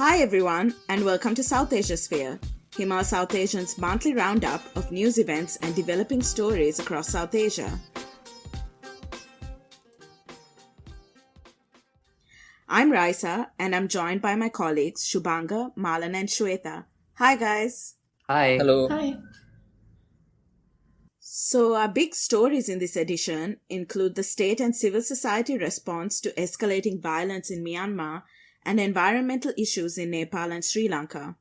Hi everyone, and welcome to Southasiasphere, Himal Southasian's monthly roundup of news events and developing stories across South Asia. I'm Raisa, and I'm joined by my colleagues Shubhanga, Malan, and Shweta. Hi guys. Hi. Hello. Hi. So, our big stories in this edition include the state and civil society response to escalating violence in Myanmar and environmental issues in Nepal and Sri Lanka.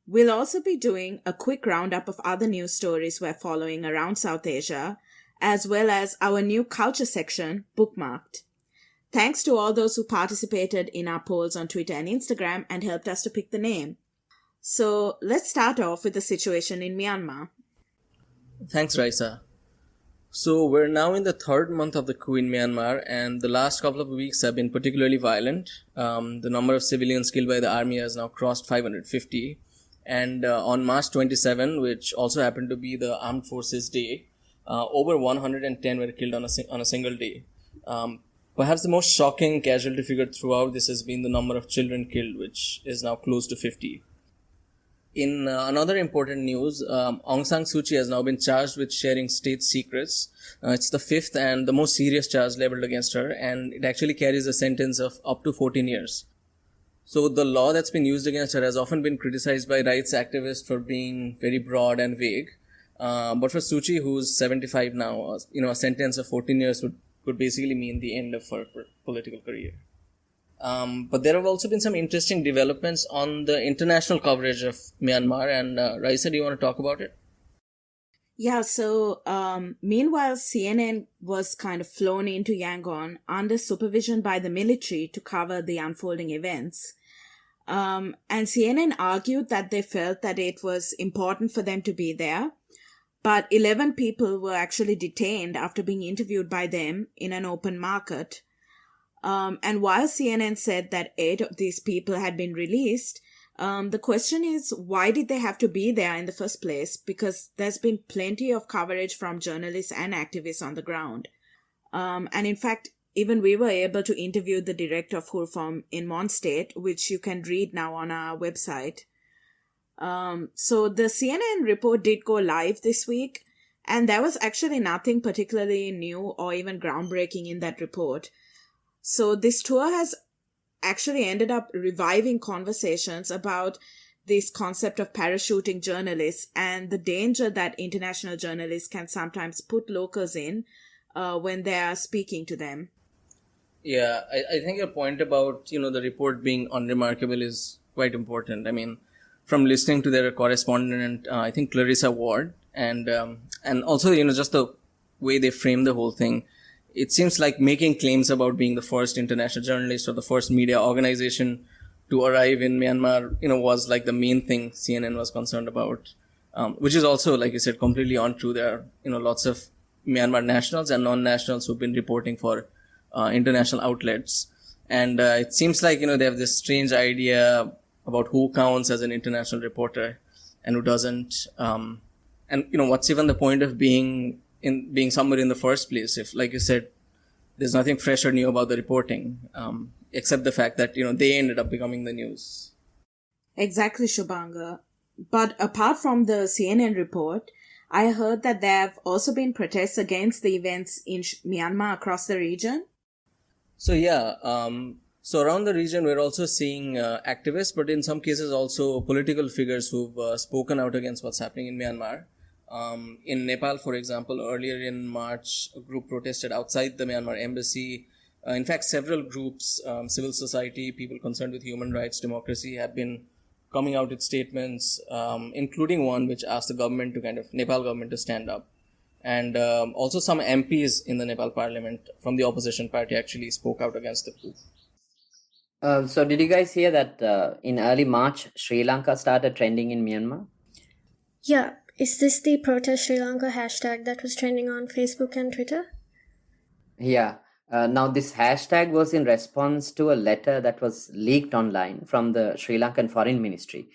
We'll also be doing a quick roundup of other news stories we're following around South Asia, as well as our new culture section, Bookmarked. Thanks to all those who participated in our polls on Twitter and Instagram and helped us to pick the name. So let's start off with the situation in Myanmar. Thanks, Raisa. So we're now in the third month of the coup in Myanmar, and the last couple of weeks have been particularly violent. The number of civilians killed by the army has now crossed 550. And on March 27, which also happened to be the Armed Forces Day, over 110 were killed on a single day. Perhaps the most shocking casualty figure throughout this has been the number of children killed, which is now close to 50. In another important news, Aung Sangsuchi has now been charged with sharing state secrets. It's the fifth and the most serious charge leveled against her, and it actually carries a sentence of up to 14 years. So the law that's been used against her has often been criticized by rights activists for being very broad and vague. But for Suchi, who's 75 now, a sentence of 14 years would basically mean the end of her political career. But there have also been some interesting developments on the international coverage of Myanmar, and Raisa, do you want to talk about it? Yeah, so meanwhile, CNN was kind of flown into Yangon under supervision by the military to cover the unfolding events. And CNN argued that they felt that it was important for them to be there, but 11 people were actually detained after being interviewed by them in an open market. And while CNN said that 8 of these people had been released, the question is, why did they have to be there in the first place? Because there's been plenty of coverage from journalists and activists on the ground. And in fact, even we were able to interview the director of Hurfom in Mon State, which you can read now on our website. So the CNN report did go live this week, and there was actually nothing particularly new or even groundbreaking in that report. So this tour has actually ended up reviving conversations about this concept of parachuting journalists and the danger that international journalists can sometimes put locals in when they are speaking to them. Yeah, I think your point about, the report being unremarkable is quite important. I mean, from listening to their correspondent, I think Clarissa Ward, and also, just the way they frame the whole thing, it seems like making claims about being the first international journalist or the first media organization to arrive in Myanmar, was like the main thing CNN was concerned about, which is also, like you said, completely untrue. There are, lots of Myanmar nationals and non-nationals who've been reporting for international outlets. And it seems like, they have this strange idea about who counts as an international reporter and who doesn't. And, what's even the point of being somewhere in the first place if, like you said, there's nothing fresh or new about the reporting, except the fact that, they ended up becoming the news. Exactly, Shubhanga. But apart from the CNN report, I heard that there have also been protests against the events in Myanmar across the region. So yeah, so around the region we're also seeing activists, but in some cases also political figures who've spoken out against what's happening in Myanmar. In Nepal, for example, earlier in March, a group protested outside the Myanmar embassy. In fact, several groups, civil society, people concerned with human rights, democracy, have been coming out with statements, including one which asked the Nepal government to stand up. And also some MPs in the Nepal parliament from the opposition party actually spoke out against the coup. So did you guys hear that in early March, Sri Lanka started trending in Myanmar? Yeah, is this the Protest Sri Lanka hashtag that was trending on Facebook and Twitter? Yeah. Now this hashtag was in response to a letter that was leaked online from the Sri Lankan Foreign Ministry,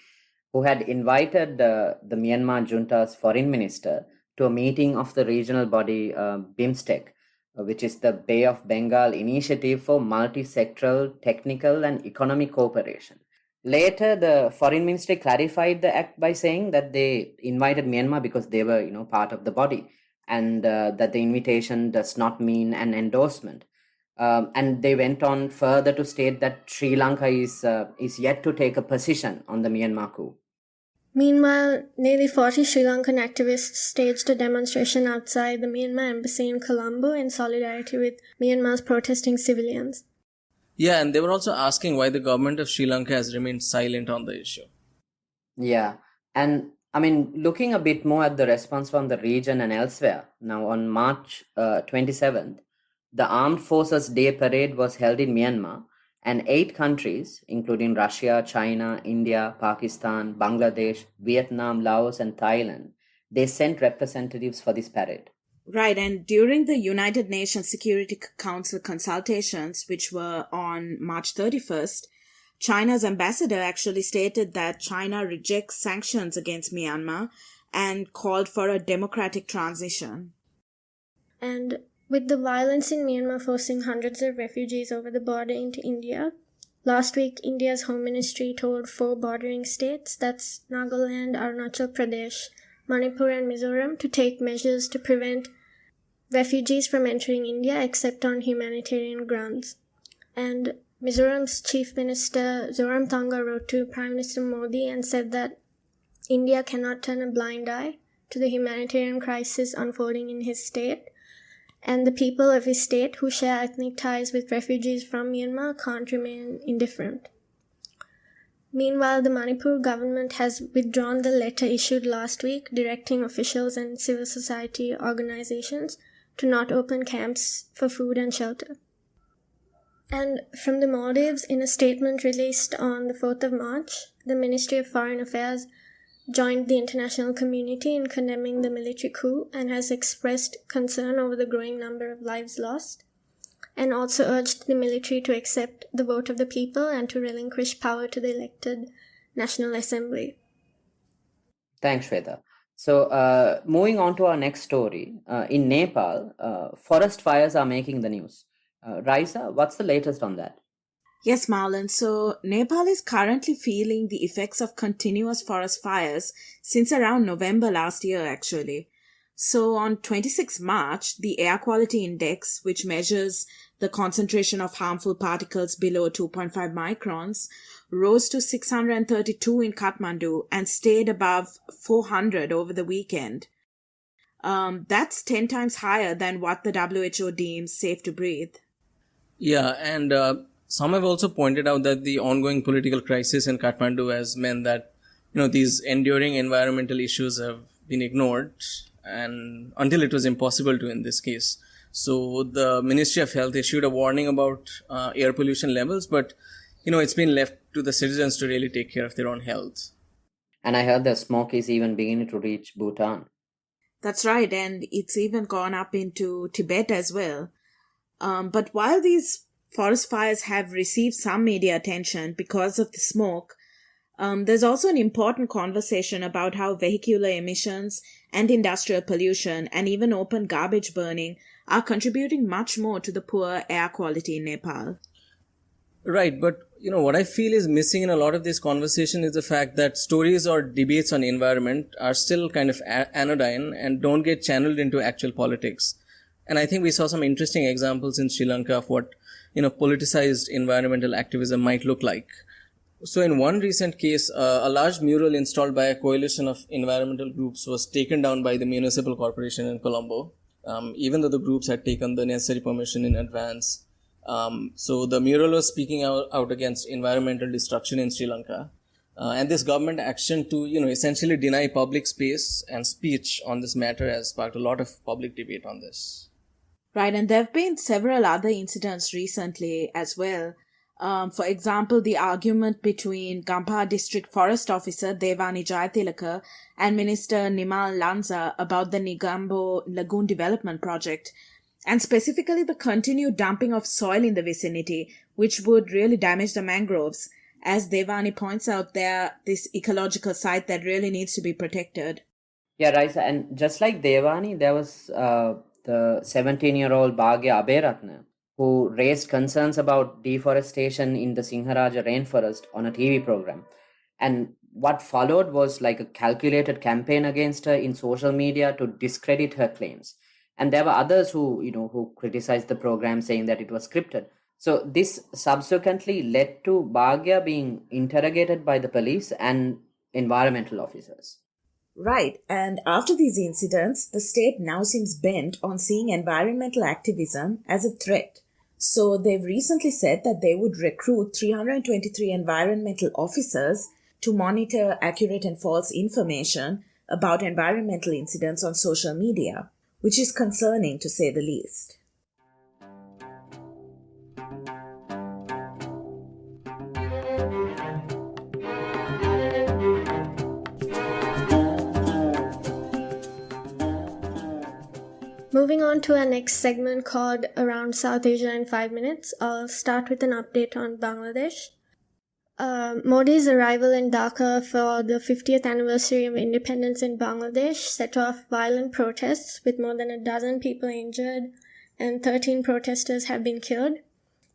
who had invited the Myanmar junta's foreign minister to a meeting of the regional body BIMSTEC, which is the Bay of Bengal Initiative for Multi-Sectoral Technical and Economic Cooperation. Later, the foreign ministry clarified the act by saying that they invited Myanmar because they were, part of the body, and that the invitation does not mean an endorsement. And they went on further to state that Sri Lanka is yet to take a position on the Myanmar coup. Meanwhile, nearly 40 Sri Lankan activists staged a demonstration outside the Myanmar embassy in Colombo in solidarity with Myanmar's protesting civilians. Yeah, and they were also asking why the government of Sri Lanka has remained silent on the issue. Yeah, and I mean, looking a bit more at the response from the region and elsewhere, now on March 27th, the Armed Forces Day Parade was held in Myanmar, and 8 countries, including Russia, China, India, Pakistan, Bangladesh, Vietnam, Laos, and Thailand, they sent representatives for this parade. Right, and during the United Nations Security Council consultations, which were on March 31st, China's ambassador actually stated that China rejects sanctions against Myanmar and called for a democratic transition. And with the violence in Myanmar forcing hundreds of refugees over the border into India, last week India's Home Ministry told 4 bordering states, that's Nagaland, Arunachal Pradesh, Manipur and Mizoram, to take measures to prevent refugees from entering India except on humanitarian grounds. And Mizoram's Chief Minister Zoramthanga wrote to Prime Minister Modi and said that India cannot turn a blind eye to the humanitarian crisis unfolding in his state, and the people of his state who share ethnic ties with refugees from Myanmar can't remain indifferent. Meanwhile, the Manipur government has withdrawn the letter issued last week directing officials and civil society organizations to not open camps for food and shelter. And from the Maldives, in a statement released on the 4th of March, the Ministry of Foreign Affairs joined the international community in condemning the military coup and has expressed concern over the growing number of lives lost, and also urged the military to accept the vote of the people and to relinquish power to the elected National Assembly. Thanks, Shweta. So, moving on to our next story, in Nepal, forest fires are making the news. Raisa, what's the latest on that? Yes, Marlon. So Nepal is currently feeling the effects of continuous forest fires since around November last year, actually. So on 26 March, the air quality index, which measures the concentration of harmful particles below 2.5 microns, rose to 632 in Kathmandu and stayed above 400 over the weekend. That's 10 times higher than what the WHO deems safe to breathe. Yeah, and some have also pointed out that the ongoing political crisis in Kathmandu has meant that these enduring environmental issues have been ignored, and until it was impossible to in this case. So the Ministry of Health issued a warning about air pollution levels, but it's been left to the citizens to really take care of their own health. And I heard the smoke is even beginning to reach Bhutan. That's right, and it's even gone up into Tibet as well. But while these forest fires have received some media attention because of the smoke, there's also an important conversation about how vehicular emissions and industrial pollution and even open garbage burning are contributing much more to the poor air quality in Nepal. Right, but what I feel is missing in a lot of this conversation is the fact that stories or debates on environment are still kind of anodyne and don't get channeled into actual politics. And I think we saw some interesting examples in Sri Lanka of what politicized environmental activism might look like. So in one recent case, a large mural installed by a coalition of environmental groups was taken down by the municipal corporation in Colombo, even though the groups had taken the necessary permission in advance. So the mural was speaking out against environmental destruction in Sri Lanka. And this government action to, essentially deny public space and speech on this matter has sparked a lot of public debate on this. Right, and there have been several other incidents recently as well. For example, the argument between Gampha District Forest Officer Devani Jayatilaka and Minister Nimal Lanza about the Nigambo Lagoon Development Project, and specifically the continued dumping of soil in the vicinity, which would really damage the mangroves. As Devani points out, they're this ecological site that really needs to be protected. Yeah, Raisa, and just like Devani, there was the 17-year-old Bhagya Aberatna, who raised concerns about deforestation in the Sinharaja rainforest on a TV program. And what followed was like a calculated campaign against her in social media to discredit her claims. And there were others who criticized the program, saying that it was scripted. So this subsequently led to Bhagya being interrogated by the police and environmental officers. Right, and after these incidents, the state now seems bent on seeing environmental activism as a threat. So they've recently said that they would recruit 323 environmental officers to monitor accurate and false information about environmental incidents on social media, which is concerning to say the least. Moving on to our next segment called Around South Asia in 5 minutes, I'll start with an update on Bangladesh. Modi's arrival in Dhaka for the 50th anniversary of independence in Bangladesh set off violent protests with more than a dozen people injured and 13 protesters have been killed.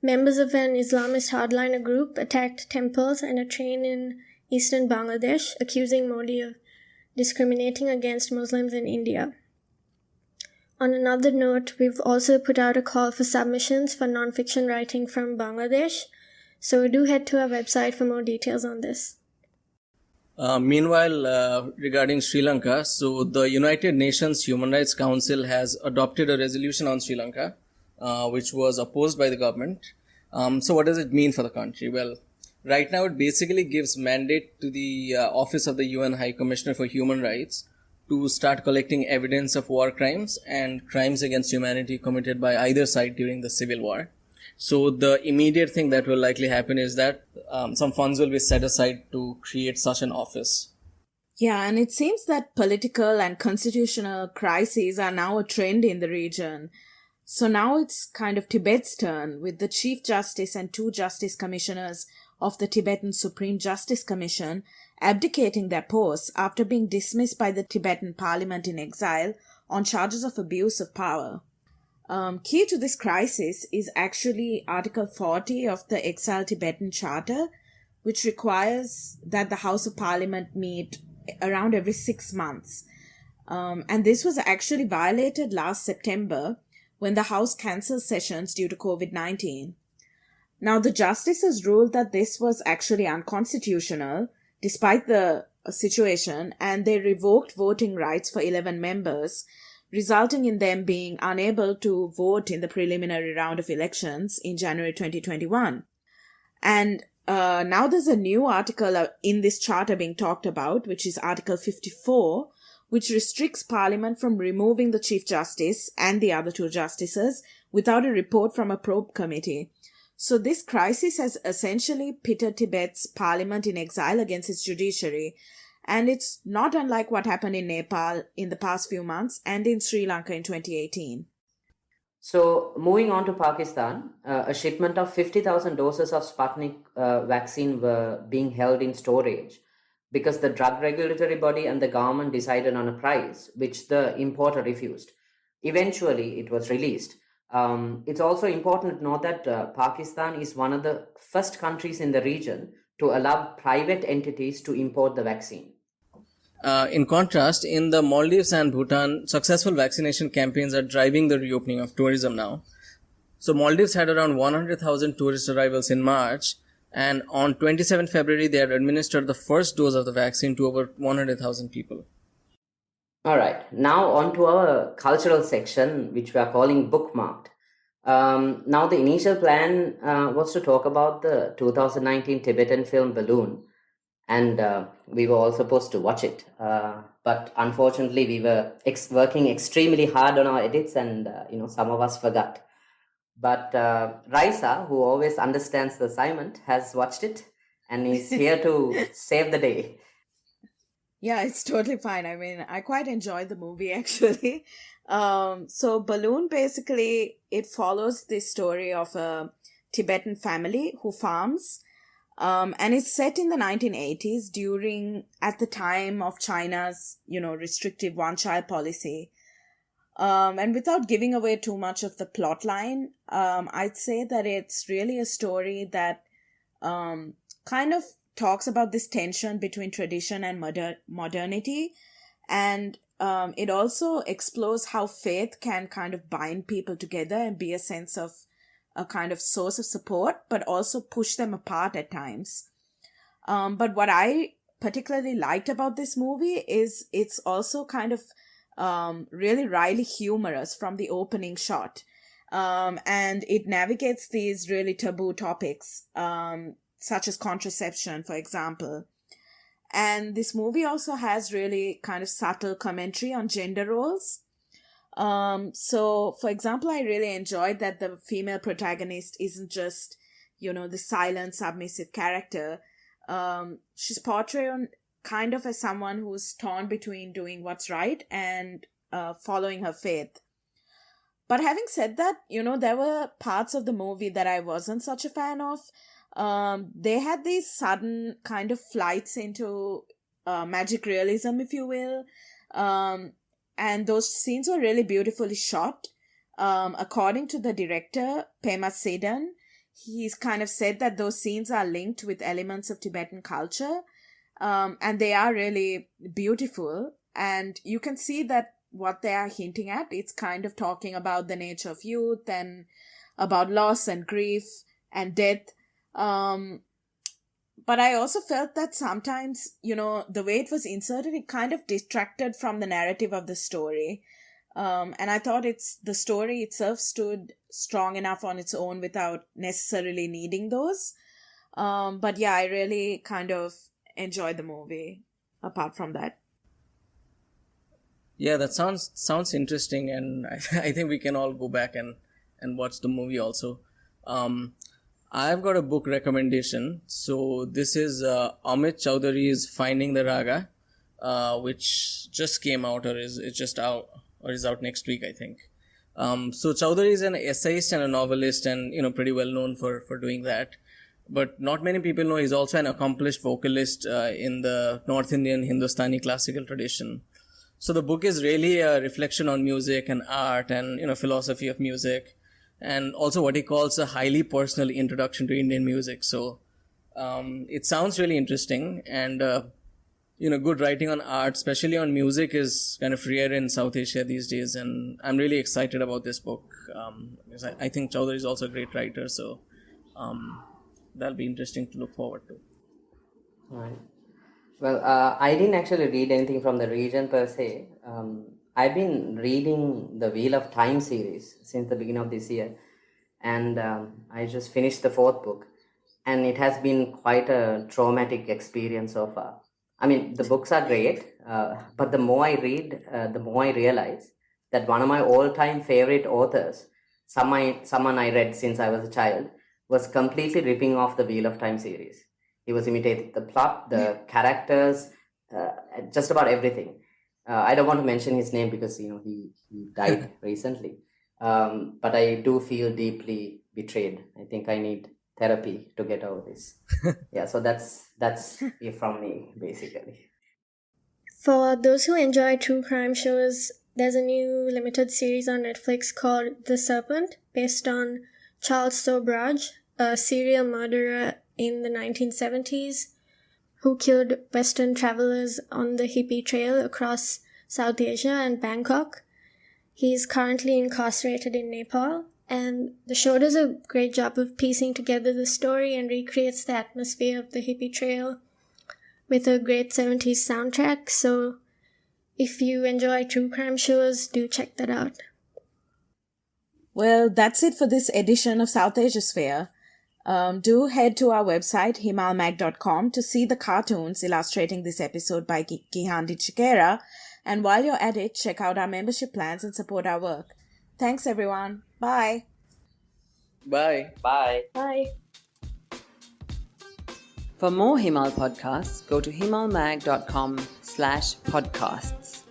Members of an Islamist hardliner group attacked temples and a train in eastern Bangladesh, accusing Modi of discriminating against Muslims in India. On another note, we've also put out a call for submissions for non-fiction writing from Bangladesh, so do head to our website for more details on this. Meanwhile, regarding Sri Lanka, so the United Nations Human Rights Council has adopted a resolution on Sri Lanka, which was opposed by the government. So what does it mean for the country? Well, right now it basically gives mandate to the Office of the UN High Commissioner for Human Rights to start collecting evidence of war crimes and crimes against humanity committed by either side during the civil war. So the immediate thing that will likely happen is that some funds will be set aside to create such an office. Yeah, and it seems that political and constitutional crises are now a trend in the region. So now it's kind of Tibet's turn, with the Chief Justice and 2 Justice Commissioners of the Tibetan Supreme Justice Commission abdicating their posts after being dismissed by the Tibetan Parliament in exile on charges of abuse of power. Key to this crisis is actually Article 40 of the Exiled Tibetan Charter, which requires that the House of Parliament meet around every 6 months. And this was actually violated last September when the House cancelled sessions due to COVID-19. Now, the justices ruled that this was actually unconstitutional, despite the situation, and they revoked voting rights for 11 members, resulting in them being unable to vote in the preliminary round of elections in January 2021. And now there's a new article in this charter being talked about, which is Article 54, which restricts Parliament from removing the Chief Justice and the other 2 justices without a report from a probe committee. So this crisis has essentially pitted Tibet's parliament in exile against its judiciary. And it's not unlike what happened in Nepal in the past few months and in Sri Lanka in 2018. So moving on to Pakistan, a shipment of 50,000 doses of Sputnik vaccine were being held in storage because the drug regulatory body and the government decided on a price, which the importer refused. Eventually, it was released. It's also important to note that Pakistan is one of the first countries in the region to allow private entities to import the vaccine. In contrast, in the Maldives and Bhutan, successful vaccination campaigns are driving the reopening of tourism now. So Maldives had around 100,000 tourist arrivals in March, and on 27 February, they had administered the first dose of the vaccine to over 100,000 people. All right, now on to our cultural section, which we are calling Bookmarked. Now, the initial plan was to talk about the 2019 Tibetan film Balloon, and we were all supposed to watch it. But unfortunately, we were working extremely hard on our edits, and some of us forgot. But Raisa, who always understands the assignment, has watched it and is here to save the day. Yeah, it's totally fine. I mean, I quite enjoyed the movie actually. So Balloon, basically, it follows the story of a Tibetan family who farms. And it's set in the 1980s at the time of China's, restrictive one-child policy. And without giving away too much of the plot line, I'd say that it's really a story that kind of talks about this tension between tradition and modernity. And it also explores how faith can kind of bind people together and be a sense of a kind of source of support, but also push them apart at times. But what I particularly liked about this movie is it's also kind of really wryly humorous from the opening shot. And it navigates these really taboo topics, such as contraception, for example. And this movie also has really kind of subtle commentary on gender roles. So, for example, I really enjoyed that the female protagonist isn't just, the silent, submissive character. She's portrayed kind of as someone who's torn between doing what's right and following her faith. But having said that, there were parts of the movie that I wasn't such a fan of. They had these sudden kind of flights into magic realism, if you will. And those scenes were really beautifully shot. According to the director, Pema Sedan, he's kind of said that those scenes are linked with elements of Tibetan culture. And they are really beautiful. And you can see that what they are hinting at, it's kind of talking about the nature of youth and about loss and grief and death. But I also felt that sometimes, the way it was inserted, it kind of distracted from the narrative of the story. And I thought the story itself stood strong enough on its own without necessarily needing those. But yeah, I really kind of enjoyed the movie apart from that. Yeah, that sounds interesting, and I think we can all go back and watch the movie also. I've got a book recommendation. So this is Amit Chowdhury's Finding the Raga, which just came out or is out next week, I think. So Chowdhury is an essayist and a novelist, and pretty well known for doing that. But not many people know he's also an accomplished vocalist in the North Indian Hindustani classical tradition. So the book is really a reflection on music and art and philosophy of music, and also what he calls a highly personal introduction to Indian music. So it sounds really interesting, and good writing on art, especially on music, is kind of rare in South Asia these days, and I'm really excited about this book because I think Chowdhury is also a great writer, so that'll be interesting to look forward to. Right. Well, I didn't actually read anything from the region per se. I've been reading the Wheel of Time series since the beginning of this year, and I just finished the 4th book, and it has been quite a traumatic experience so far. I mean, the books are great, but the more I read, the more I realize that one of my all-time favorite authors, someone I read since I was a child, was completely ripping off the Wheel of Time series. He was imitating the plot, the characters, just about everything. I don't want to mention his name because he died recently. But I do feel deeply betrayed. I think I need therapy to get over this. Yeah, so that's it from me, basically. For those who enjoy true crime shows, there's a new limited series on Netflix called The Serpent, based on Charles Sobraj, a serial murderer in the 1970s who killed Western travelers on the hippie trail across South Asia and Bangkok. He's currently incarcerated in Nepal, and the show does a great job of piecing together the story and recreates the atmosphere of the hippie trail with a great 70s soundtrack. So if you enjoy true crime shows, do check that out. Well, that's it for this edition of Southasiasphere. Do head to our website, himalmag.com, to see the cartoons illustrating this episode by Gihan Chickera. And while you're at it, check out our membership plans and support our work. Thanks, everyone. Bye. Bye. Bye. Bye. For more Himal podcasts, go to himalmag.com/podcasts.